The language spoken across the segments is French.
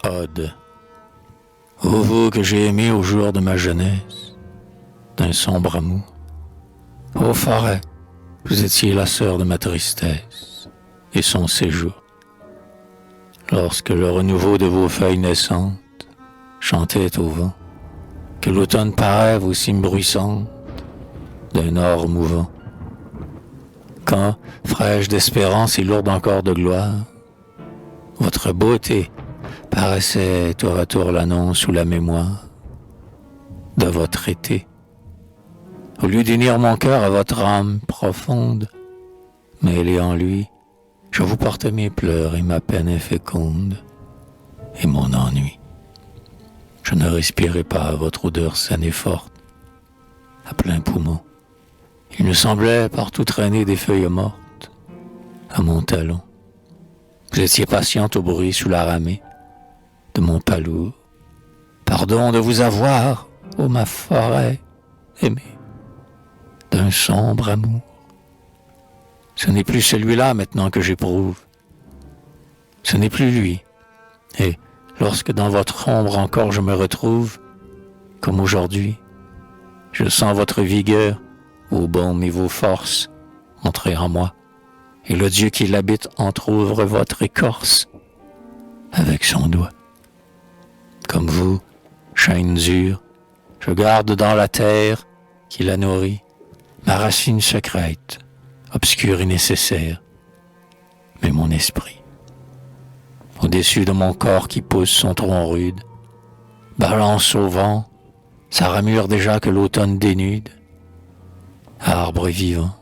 Ode. Ô vous que j'ai aimé au jour de ma jeunesse, d'un sombre amour. Ô forêt, vous étiez la sœur de ma tristesse et son séjour. Lorsque le renouveau de vos feuilles naissantes chantait au vent, que l'automne paraît vos cimes bruissantes d'un or mouvant. Quand, fraîche d'espérance et lourde encore de gloire, votre beauté paraissait tour à tour l'annonce ou la mémoire de votre été. Au lieu d'unir mon cœur à votre âme profonde, mêlée en lui, je vous porte mes pleurs et ma peine inféconde et mon ennui. Je ne respirais pas votre odeur saine et forte, à plein poumon. Il me semblait partout traîner des feuilles mortes à mon talon. Vous étiez patiente au bruit sous la ramée de mon palourd. Pardon de vous avoir, ô ma forêt aimée, d'un sombre amour. Ce n'est plus celui-là maintenant que j'éprouve. Ce n'est plus lui. Et lorsque dans votre ombre encore je me retrouve, comme aujourd'hui, je sens votre vigueur, vos baumes et vos forces entrer en moi, et le Dieu qui l'habite entr'ouvre votre écorce avec son doigt. Comme vous, chaîne dure, je garde dans la terre qui la nourrit ma racine secrète, obscure et nécessaire, mais mon esprit. Au-dessus de mon corps qui pousse son tronc rude, balance au vent sa ramure déjà que l'automne dénude. Arbre vivant,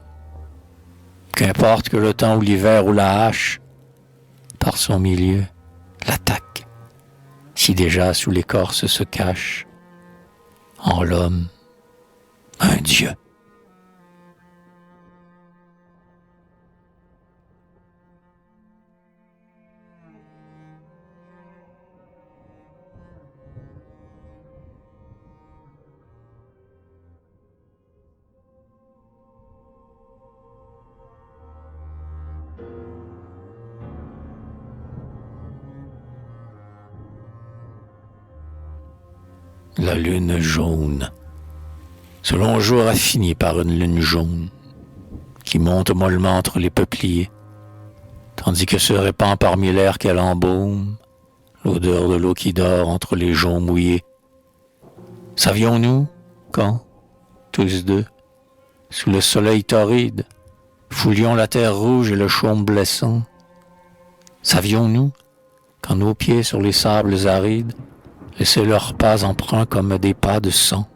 qu'importe que le temps ou l'hiver ou la hache, par son milieu, l'attaque, si déjà sous l'écorce se cache, en l'homme, un Dieu. La lune jaune. Ce long jour a fini par une lune jaune qui monte mollement entre les peupliers, tandis que se répand parmi l'air qu'elle embaume l'odeur de l'eau qui dort entre les joncs mouillés. Savions-nous quand, tous deux, sous le soleil torride, foulions la terre rouge et le chaume blessant? Savions-nous quand nos pieds sur les sables arides laissaient leurs pas empreints comme des pas de sang?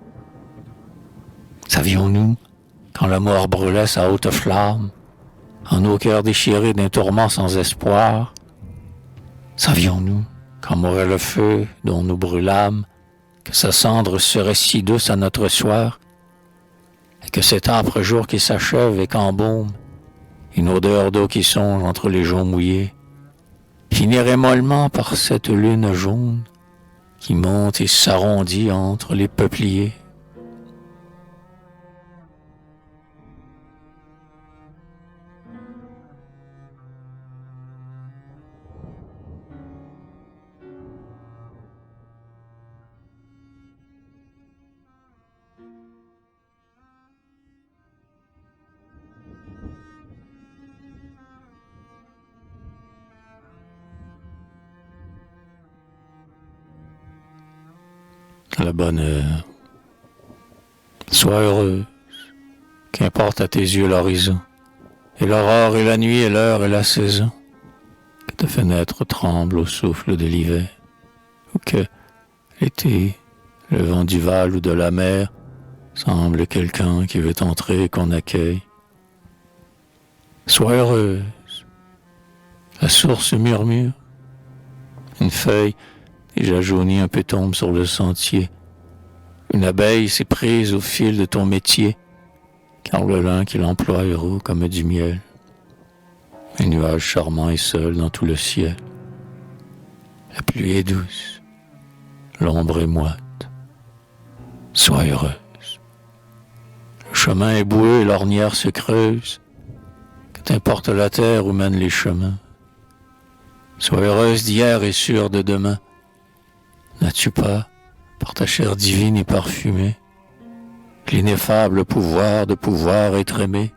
Savions-nous, quand la mort brûlait sa haute flamme, en nos cœurs déchirés d'un tourment sans espoir? Savions-nous, quand mourait le feu dont nous brûlâmes, que sa cendre serait si douce à notre soir, et que cet âpre jour qui s'achève et qu'embaume une odeur d'eau qui songe entre les joncs mouillés, finirait mollement par cette lune jaune qui monte et s'arrondit entre les peupliers? La bonne heure. Sois heureuse, qu'importe à tes yeux l'horizon, et l'aurore et la nuit et l'heure et la saison, que ta fenêtre tremble au souffle de l'hiver, ou que l'été, le vent du Val ou de la mer, semble quelqu'un qui veut entrer et qu'on accueille. Sois heureuse, la source murmure, une feuille déjà jaunie un peu tombe sur le sentier. Une abeille s'est prise au fil de ton métier, car le lin qu'il emploie est roux comme du miel. Un nuage charmant est seul dans tout le ciel. La pluie est douce, l'ombre est moite. Sois heureuse. Le chemin est boueux et l'ornière se creuse. Que t'importe la terre où mènent les chemins. Sois heureuse d'hier et sûre de demain. N'as-tu pas, par ta chair divine et parfumée, l'ineffable pouvoir de pouvoir être aimé?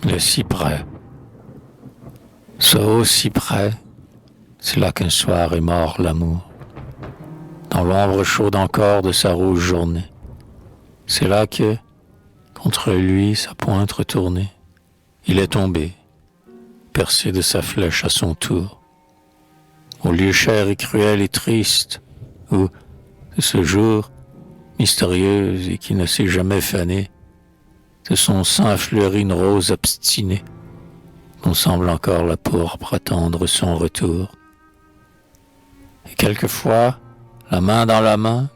Le cyprès. Ce haut cyprès, c'est là qu'un soir est mort l'amour, dans l'ombre chaude encore de sa rouge journée. C'est là que, contre lui, sa pointe retournée, il est tombé, percé de sa flèche à son tour. Au lieu cher et cruel et triste, où, de ce jour, mystérieuse et qui ne s'est jamais fanée, de son sang fleurit une rose obstinée, dont semble encore la pourpre attendre son retour. Et quelquefois, la main dans la main,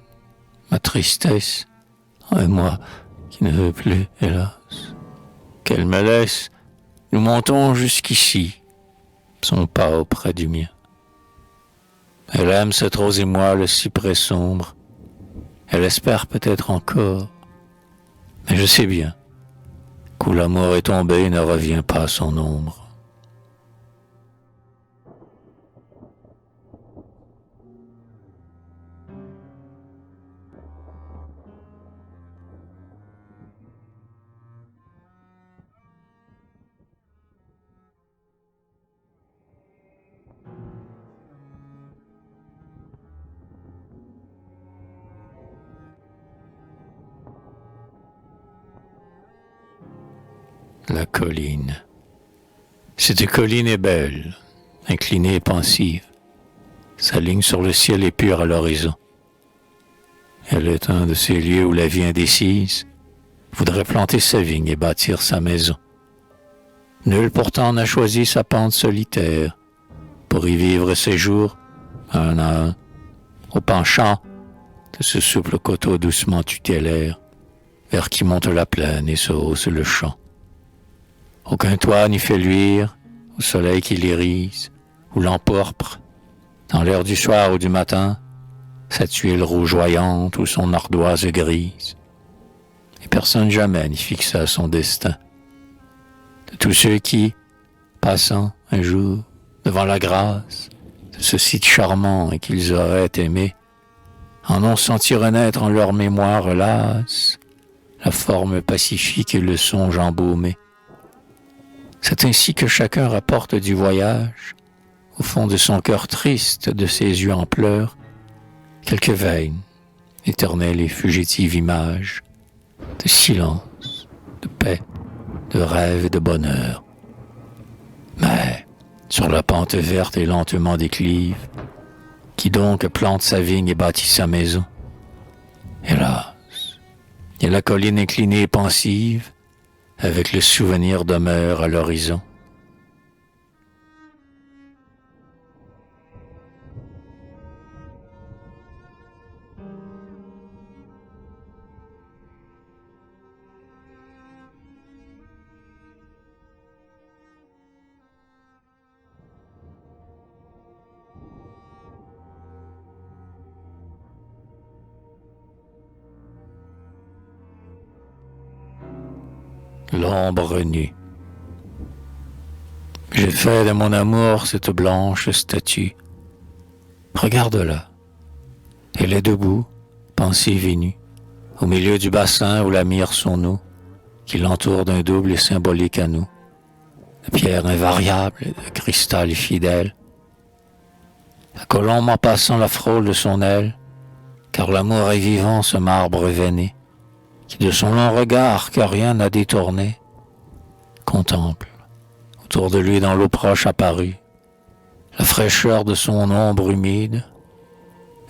ma tristesse, et moi qui ne veux plus, hélas, qu'elle me laisse, nous montons jusqu'ici, son pas auprès du mien. Elle aime cette rose et moi, le cyprès sombre, elle espère peut-être encore, mais je sais bien qu'où l'amour est tombé ne revient pas son ombre. La colline. Cette colline est belle, inclinée et pensive. Sa ligne sur le ciel est pure à l'horizon. Elle est un de ces lieux où la vie indécise voudrait planter sa vigne et bâtir sa maison. Nul pourtant n'a choisi sa pente solitaire pour y vivre ses jours, un à un, au penchant de ce souple coteau doucement tutélaire, vers qui monte la plaine et se hausse le champ. Aucun toit n'y fait luire, au soleil qui l'irise, ou l'emporpre, dans l'heure du soir ou du matin, sa tuile rougeoyante ou son ardoise grise. Et personne jamais n'y fixa son destin. De tous ceux qui, passant un jour devant la grâce de ce site charmant et qu'ils auraient aimé, en ont senti renaître en leur mémoire lasse la forme pacifique et le songe embaumé. C'est ainsi que chacun rapporte du voyage, au fond de son cœur triste, de ses yeux en pleurs, quelques veines, éternelle et fugitive image, de silence, de paix, de rêve et de bonheur. Mais, sur la pente verte et lentement déclive, qui donc plante sa vigne et bâtit sa maison? Hélas, et la colline inclinée et pensive, avec le souvenir demeure à l'horizon. L'ombre nue. J'ai fait de mon amour cette blanche statue. Regarde-la. Elle est debout, pensive et nue, au milieu du bassin où la mire son eau, qui l'entoure d'un double et symbolique anneau, de pierre invariable et de cristal fidèle. La colombe en passant la frôle de son aile, car l'amour est vivant ce marbre veiné, qui de son long regard que rien n'a détourné, contemple, autour de lui dans l'eau proche apparue, la fraîcheur de son ombre humide,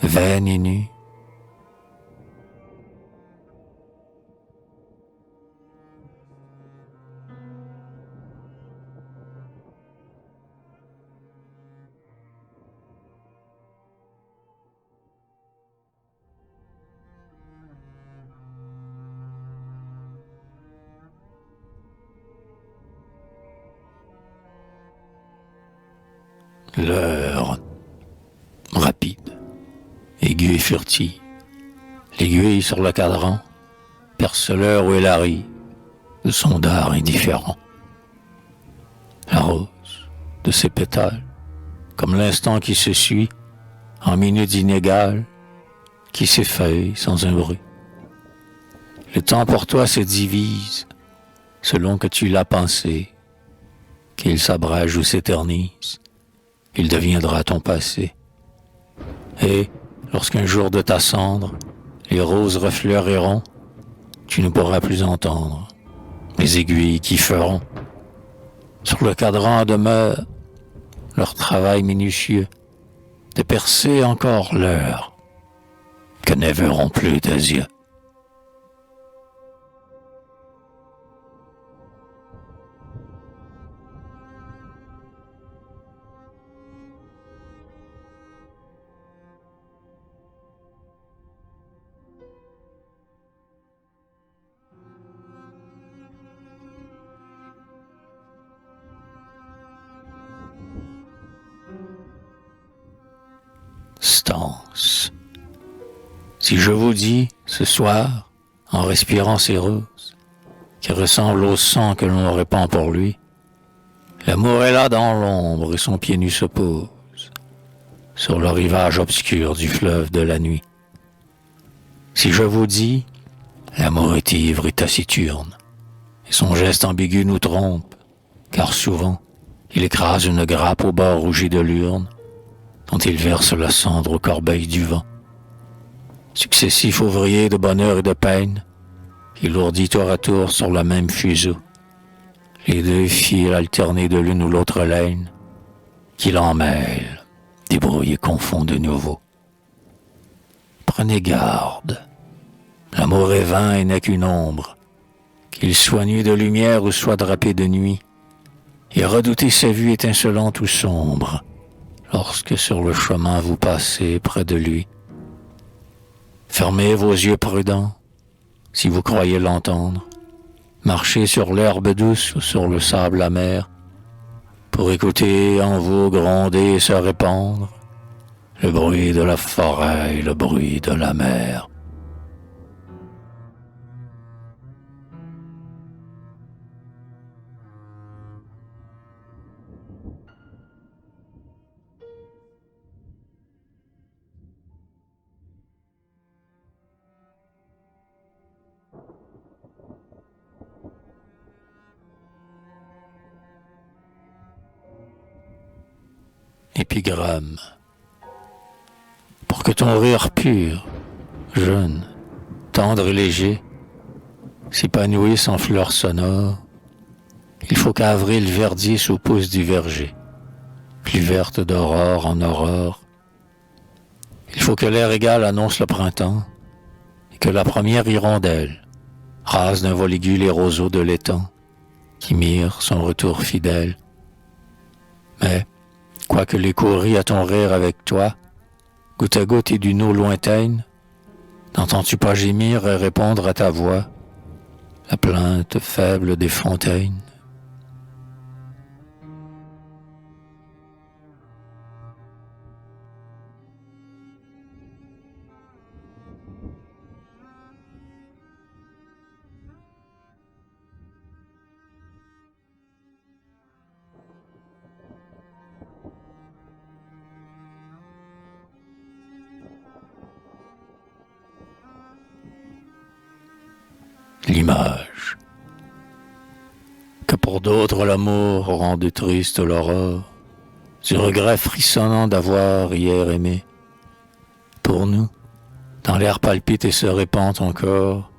vaine et nue. L'heure, rapide, aiguë et furtive, l'aiguille sur le cadran, perce l'heure où elle arrive, de son dard indifférent. La rose, de ses pétales, comme l'instant qui se suit, en minutes inégales, qui s'effeuille sans un bruit. Le temps pour toi se divise, selon que tu l'as pensé, qu'il s'abrège ou s'éternise, il deviendra ton passé. Et, lorsqu'un jour de ta cendre, les roses refleuriront, tu ne pourras plus entendre les aiguilles qui feront sur le cadran demeure leur travail minutieux de percer encore l'heure que ne verront plus tes yeux. Stance. Si je vous dis, ce soir, en respirant ces roses, qui ressemblent au sang que l'on répand pour lui, l'amour est là dans l'ombre et son pied nu se pose sur le rivage obscur du fleuve de la nuit. Si je vous dis, l'amour est ivre et taciturne, et son geste ambigu nous trompe, car souvent, il écrase une grappe au bord rougi de l'urne, dont il verse la cendre aux corbeilles du vent. Successifs ouvriers de bonheur et de peine, il ourdit tour à tour sur le même fuseau, les deux fils alternés de l'une ou l'autre laine, qu'il emmêle, débrouille et confond de nouveau. Prenez garde, l'amour est vain et n'est qu'une ombre, qu'il soit nu de lumière ou soit drapé de nuit, et redoutez sa vue étincelante ou sombre, lorsque sur le chemin vous passez près de lui. Fermez vos yeux prudents, si vous croyez l'entendre. Marchez sur l'herbe douce ou sur le sable amer, pour écouter en vous gronder et se répandre le bruit de la forêt et le bruit de la mer. Épigramme. Pour que ton rire pur, jeune, tendre et léger, s'épanouisse en fleurs sonores, il faut qu'avril verdisse aux pousses du verger, plus verte d'aurore en aurore. Il faut que l'air égal annonce le printemps, et que la première hirondelle rase d'un vol aigu les roseaux de l'étang, qui mirent son retour fidèle. Mais, quoique l'écho rit à ton rire avec toi, goutte à goutte et d'une eau lointaine, n'entends-tu pas gémir et répondre à ta voix la plainte faible des fontaines? L'image. Que pour d'autres l'amour rend de triste l'aurore, du regret frissonnant d'avoir hier aimé. Pour nous, dans l'air palpite et se répand encore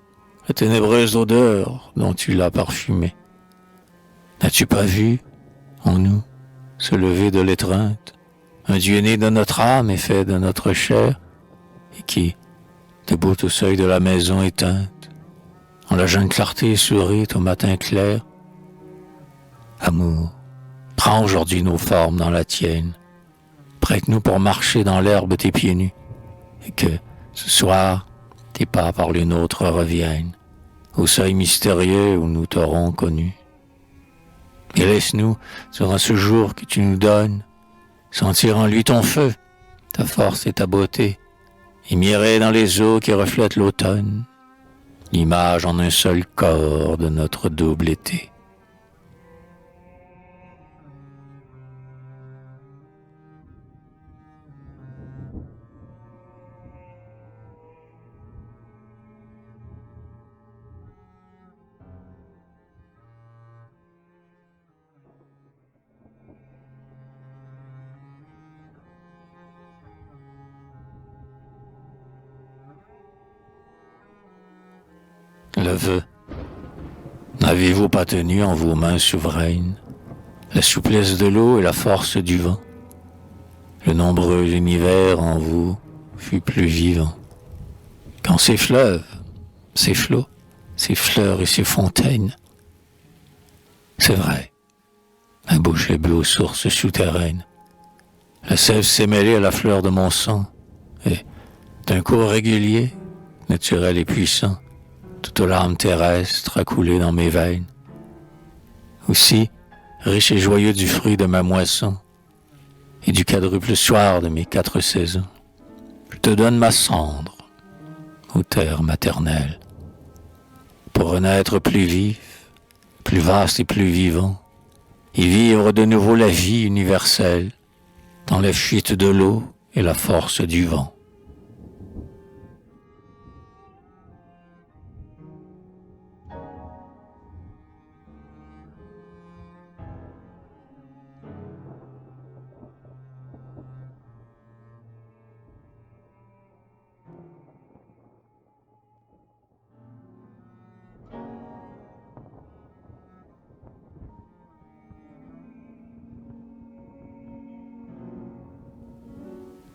la ténébreuse odeur dont tu l'as parfumée. N'as-tu pas vu, en nous, se lever de l'étreinte, un Dieu né de notre âme et fait de notre chair, et qui, debout au seuil de la maison éteinte, en la jeune clarté sourit au matin clair? Amour, prends aujourd'hui nos formes dans la tienne, prête-nous pour marcher dans l'herbe tes pieds nus, et que, ce soir, tes pas par les nôtres reviennent, au seuil mystérieux où nous t'aurons connu. Et laisse-nous, durant ce jour que tu nous donnes, sentir en lui ton feu, ta force et ta beauté, émirer dans les eaux qui reflètent l'automne, l'image en un seul corps de notre double été. Le vœu, n'avez-vous pas tenu en vos mains souveraines la souplesse de l'eau et la force du vent? Le nombreux univers en vous fut plus vivant. Quand ces fleuves, ces flots, ces fleurs et ces fontaines, c'est vrai, ma bouche est bue aux sources souterraines. La sève s'est mêlée à la fleur de mon sang, et d'un cours régulier, naturel et puissant, toute l'âme terrestre a coulé dans mes veines. Aussi, riche et joyeux du fruit de ma moisson, et du quadruple soir de mes 4 saisons, je te donne ma cendre, ô terre maternelle, pour renaître plus vif, plus vaste et plus vivant, et vivre de nouveau la vie universelle, dans la fuite de l'eau et la force du vent.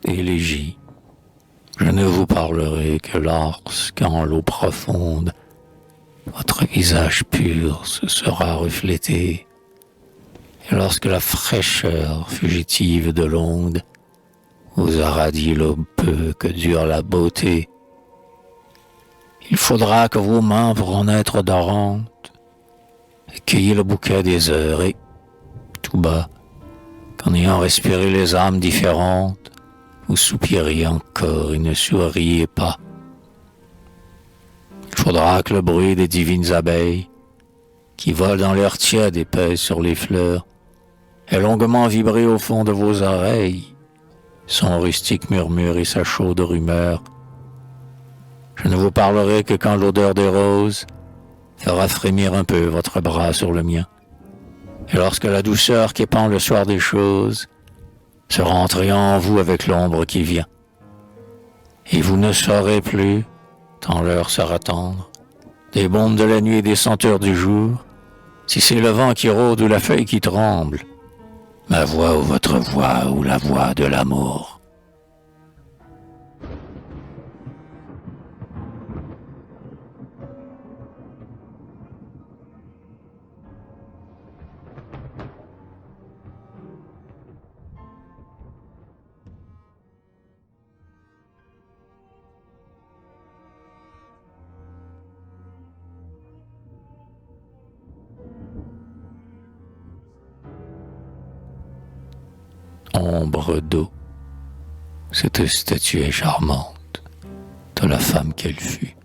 Élégie, je ne vous parlerai que lorsqu'en l'eau profonde, votre visage pur se sera reflété, et lorsque la fraîcheur fugitive de l'onde vous aura dit le peu que dure la beauté, il faudra que vos mains pourront être odorantes, et cueillir le bouquet des heures, et, tout bas, qu'en ayant respiré les âmes différentes, vous soupiriez encore et ne souriez pas. Il faudra que le bruit des divines abeilles, qui volent dans l'air tiède et pèsent sur les fleurs, ait longuement vibré au fond de vos oreilles, son rustique murmure et sa chaude rumeur. Je ne vous parlerai que quand l'odeur des roses fera frémir un peu votre bras sur le mien, et lorsque la douceur qui épand le soir des choses sera entrée en vous avec l'ombre qui vient. Et vous ne saurez plus, tant l'heure sera tendre, des bombes de la nuit et des senteurs du jour, si c'est le vent qui rôde ou la feuille qui tremble, ma voix ou votre voix ou la voix de l'amour. Ombre d'eau, cette statue est charmante de la femme qu'elle fut,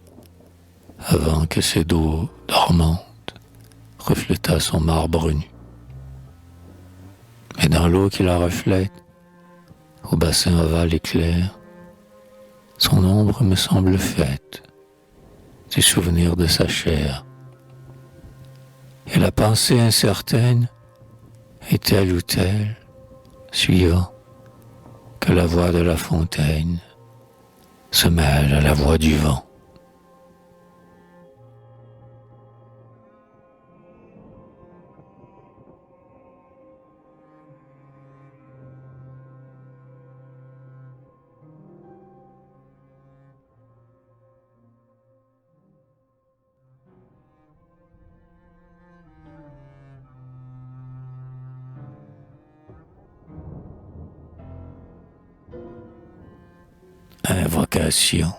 avant que cette eau dormante reflétât son marbre nu. Mais dans l'eau qui la reflète, au bassin ovale et clair, son ombre me semble faite du souvenir de sa chair. Et la pensée incertaine est telle ou telle, suivant que la voix de la fontaine se mêle à la voix du vent. Invocation,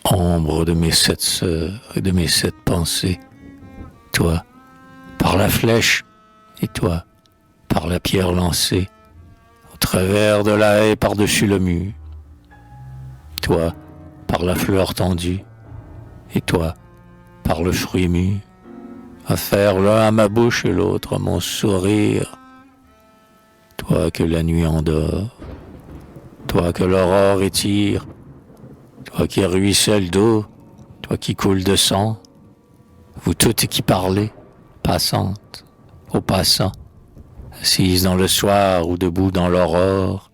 ombre de mes 7 sœurs et de mes 7 pensées, toi, par la flèche, et toi, par la pierre lancée, travers de la haie par-dessus le mur. Toi, par la fleur tendue, et toi, par le fruit mûr, à faire l'un à ma bouche et l'autre à mon sourire. Toi que la nuit endort, toi que l'aurore étire, toi qui ruisselle d'eau, toi qui coule de sang, vous toutes qui parlez, passantes, aux passants, assises dans le soir ou debout dans l'aurore,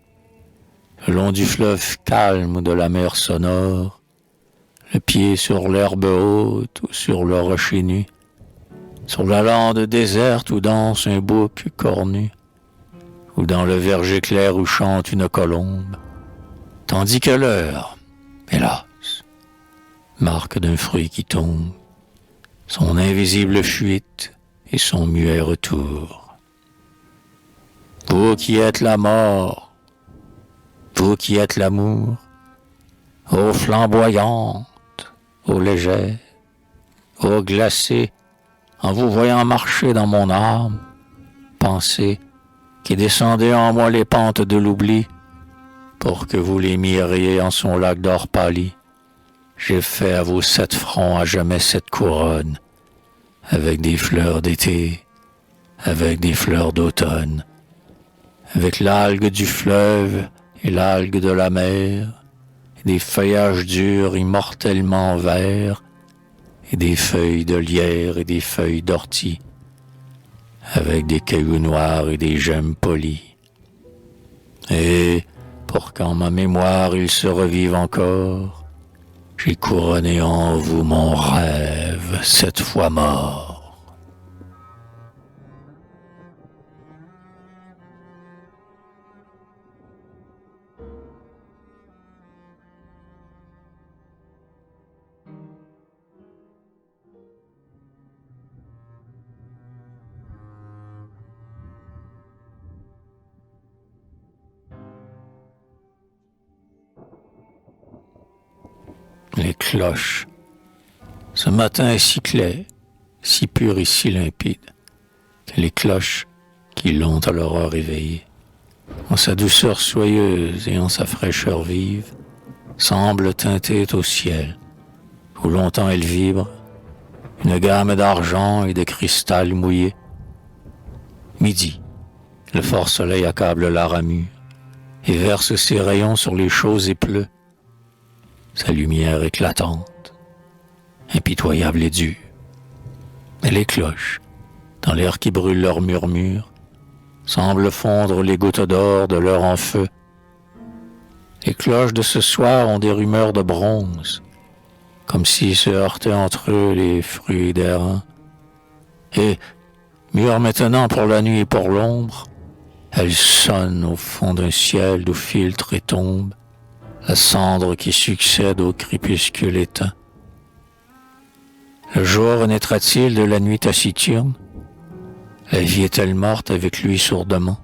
le long du fleuve calme ou de la mer sonore, le pied sur l'herbe haute ou sur le rocher nu, sur la lande déserte où danse un bouc cornu, ou dans le verger clair où chante une colombe, tandis que l'heure, hélas, marque d'un fruit qui tombe, son invisible fuite et son muet retour. Vous qui êtes la mort, vous qui êtes l'amour, ô flamboyante, ô légère, ô glacée, en vous voyant marcher dans mon âme, pensez qui descendez en moi les pentes de l'oubli, pour que vous les miriez en son lac d'or pâli. J'ai fait à vos 7 fronts à jamais cette couronne, avec des fleurs d'été, avec des fleurs d'automne, avec l'algue du fleuve et l'algue de la mer, et des feuillages durs immortellement verts, et des feuilles de lierre et des feuilles d'ortie, avec des cailloux noirs et des gemmes polies. Et, pour qu'en ma mémoire il se revive encore, j'ai couronné en vous mon rêve, 7 fois mort. Les cloches. Ce matin est si clair, si pur et si limpide, que les cloches qui l'ont à l'aurore éveillé, en sa douceur soyeuse et en sa fraîcheur vive, semblent teinter au ciel, où longtemps elles vibrent, une gamme d'argent et de cristal mouillé. Midi, le fort soleil accable la ramure et verse ses rayons sur les choses et pleut. Sa lumière éclatante, impitoyable et dure. Et les cloches, dans l'air qui brûle leur murmure, semblent fondre les gouttes d'or de leur en feu. Les cloches de ce soir ont des rumeurs de bronze, comme si se heurtaient entre eux les fruits d'airain. Et, mûres maintenant pour la nuit et pour l'ombre, elles sonnent au fond d'un ciel d'où filtre et tombe la cendre qui succède au crépuscule éteint. Le jour renaîtra-t-il de la nuit taciturne? La vie est-elle morte avec lui sourdement?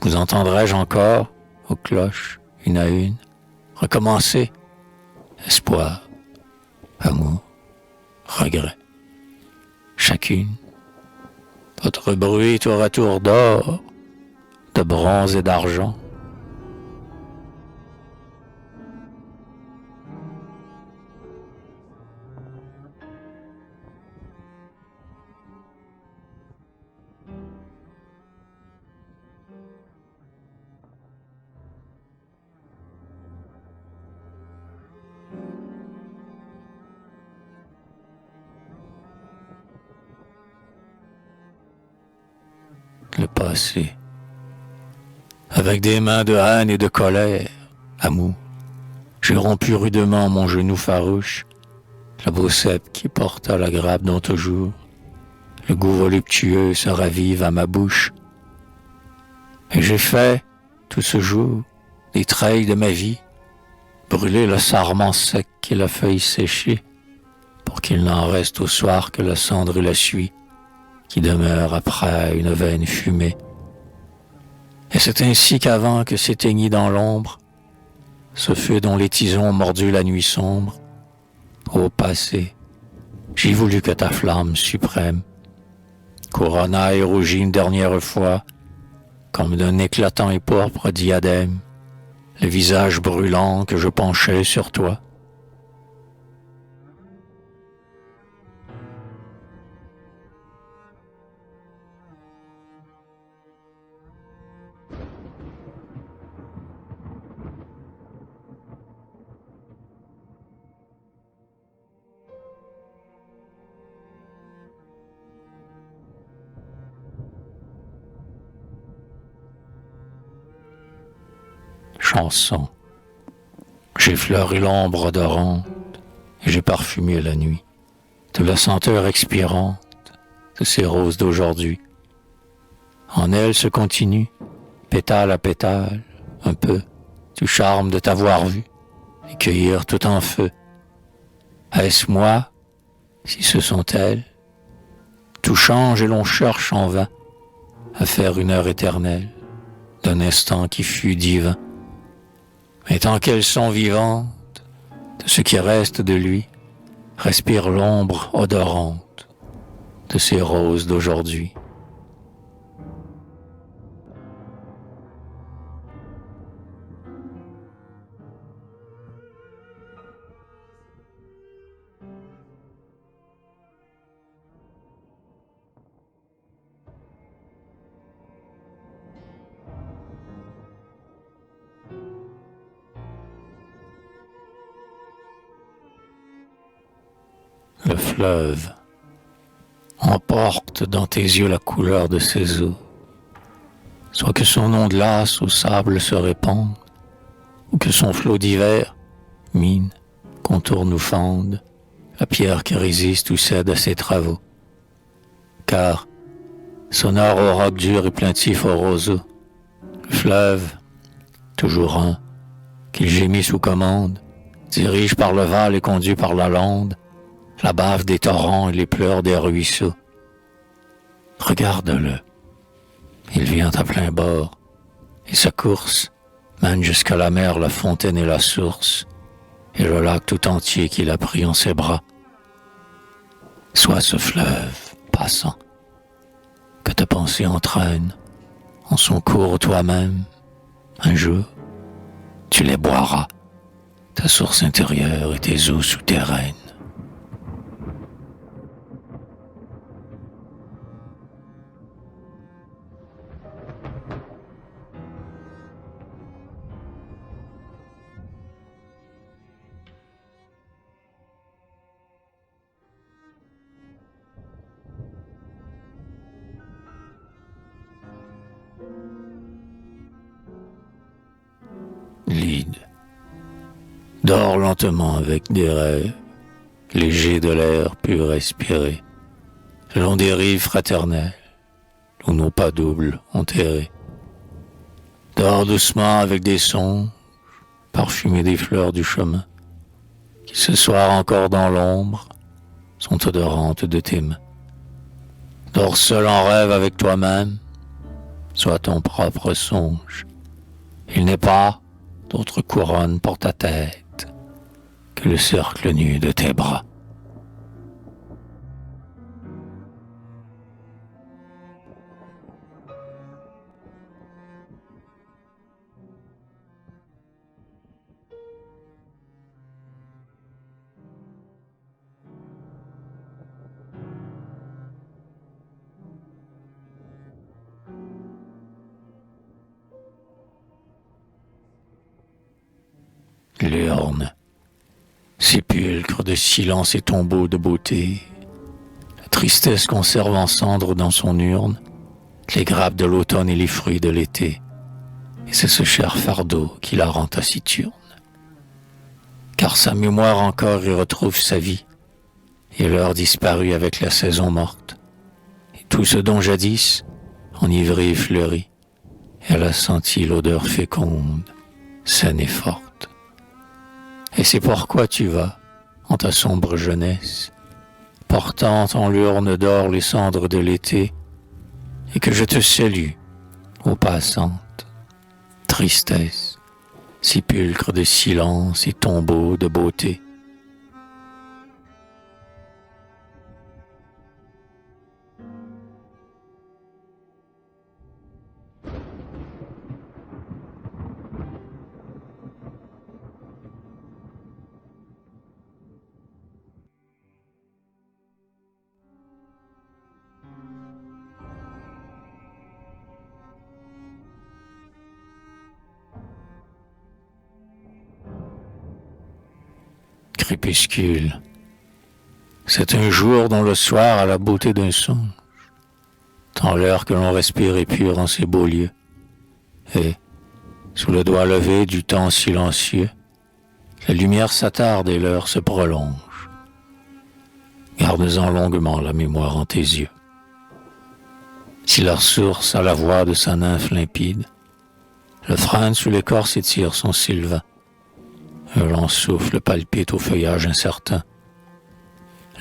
Vous entendrai-je encore, aux cloches, une à une, recommencer? Espoir, amour, regret, chacune. Votre bruit tour à tour d'or, de bronze et d'argent. Le passé, avec des mains de haine et de colère, amour, j'ai rompu rudement mon genou farouche, la baucette qui porta la grappe dont toujours le goût voluptueux se ravive à ma bouche. Et j'ai fait, tout ce jour, des treilles de ma vie, brûler le sarment sec et la feuille séchée, pour qu'il n'en reste au soir que la cendre et la suie, qui demeure après une vaine fumée. Et c'est ainsi qu'avant que s'éteignit dans l'ombre ce feu dont les tisons ont mordu la nuit sombre, ô passé, j'ai voulu que ta flamme suprême couronnât et rougit une dernière fois comme d'un éclatant et pourpre diadème, le visage brûlant que je penchais sur toi. Chanson. J'ai fleuri l'ombre odorante et j'ai parfumé la nuit de la senteur expirante de ces roses d'aujourd'hui. En elles se continue, pétale à pétale, un peu du charme de t'avoir vu et cueillir tout en feu. Est-ce moi, si ce sont elles? Tout change et l'on cherche en vain à faire une heure éternelle d'un instant qui fut divin. Mais tant qu'elles sont vivantes, de ce qui reste de lui, respire l'ombre odorante de ces roses d'aujourd'hui. Le fleuve emporte dans tes yeux la couleur de ses eaux, soit que son nom glace au sable se répande, ou que son flot d'hiver mine, contourne ou fende la pierre qui résiste ou cède à ses travaux. Car, sonore au roc dur et plaintif au roseau, le fleuve, toujours un, qu'il gémit sous commande, dirige par le val et conduit par la lande, la bave des torrents et les pleurs des ruisseaux. Regarde-le, il vient à plein bord, et sa course mène jusqu'à la mer, la fontaine et la source, et le lac tout entier qu'il a pris en ses bras. Sois ce fleuve passant, que ta pensée entraîne en son cours toi-même. Un jour, tu les boiras, ta source intérieure et tes eaux souterraines. Lyde, dors lentement avec des rêves, légers de l'air pur respirer, le long des rives fraternelles, où nos pas doubles ont erré. Dors doucement avec des songes, parfumés des fleurs du chemin, qui ce soir encore dans l'ombre sont odorantes de tes mains. Dors seul en rêve avec toi-même, sois ton propre songe. Il n'est pas d'autre couronne pour ta tête que le cercle nu de tes bras. L'urne, sépulcre de silence et tombeau de beauté, la tristesse conserve en cendre dans son urne les grappes de l'automne et les fruits de l'été, et c'est ce cher fardeau qui la rend taciturne. Car sa mémoire encore y retrouve sa vie, et l'heure disparue avec la saison morte, et tout ce dont jadis, enivré et fleuri, elle a senti l'odeur féconde, saine et forte. Et c'est pourquoi tu vas, en ta sombre jeunesse, portant en l'urne d'or les cendres de l'été, et que je te salue, ô passante, tristesse, sépulcre de silence et tombeau de beauté. crépuscule. C'est un jour dont le soir a la beauté d'un songe, tant l'air que l'on respire est pur en ces beaux lieux, et, sous le doigt levé du temps silencieux, la lumière s'attarde et l'heure se prolonge. Garde-en longuement la mémoire en tes yeux. Si leur source a la voix de sa nymphe limpide, le frêne sous l'écorce étire son sylvain. Un long souffle palpite au feuillage incertain.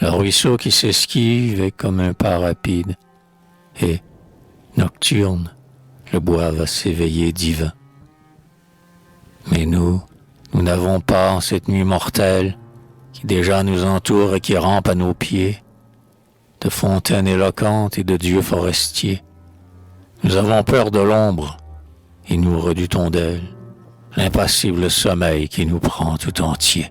Le ruisseau qui s'esquive est comme un pas rapide, et, nocturne, le bois va s'éveiller divin. Mais nous n'avons pas en cette nuit mortelle, qui déjà nous entoure et qui rampe à nos pieds, de fontaines éloquentes et de dieux forestiers. Nous avons peur de l'ombre, et nous redoutons d'elle, l'impassible sommeil qui nous prend tout entier.